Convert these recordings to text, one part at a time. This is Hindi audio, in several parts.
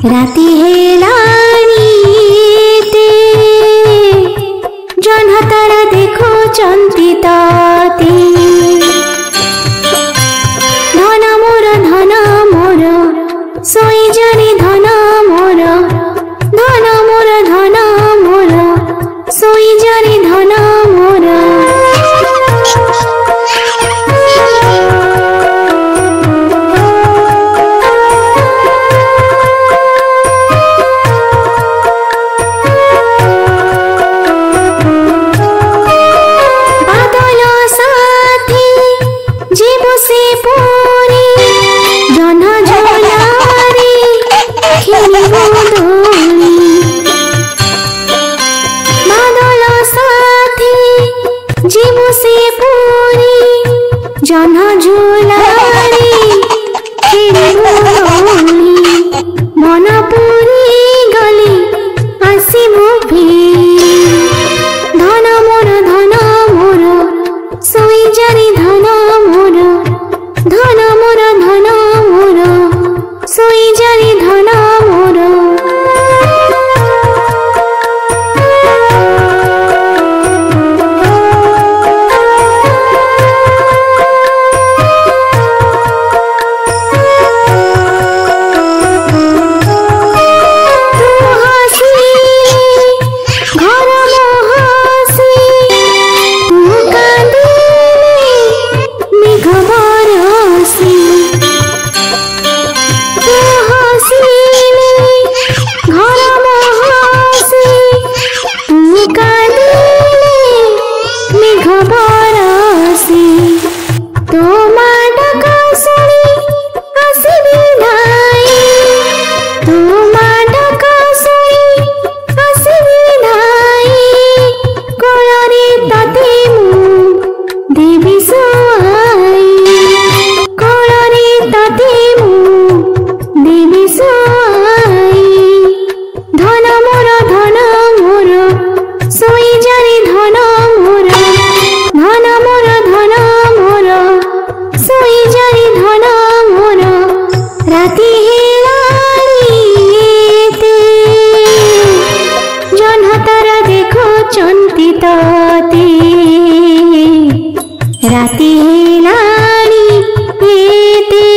राति हेलाणी ते जह्न तारा देखुचंती तते धन मोर सोई जानी धन मोर सोई जानी धन मोर जह्न झुलारी मन पूरी गली आसिबो धन मोर सोई जानी धन मोर सोई जानी धन मोर राति हेलाणी ते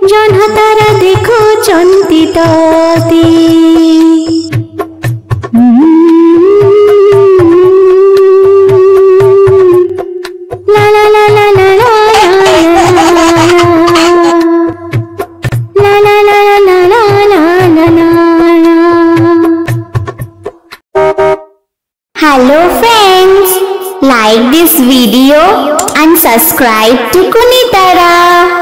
जह्न तारा देखुचंती तते ला ला ला ला ला ला ला ला ला ला ला ला। Hello friends, like this video and subscribe to Kunitara.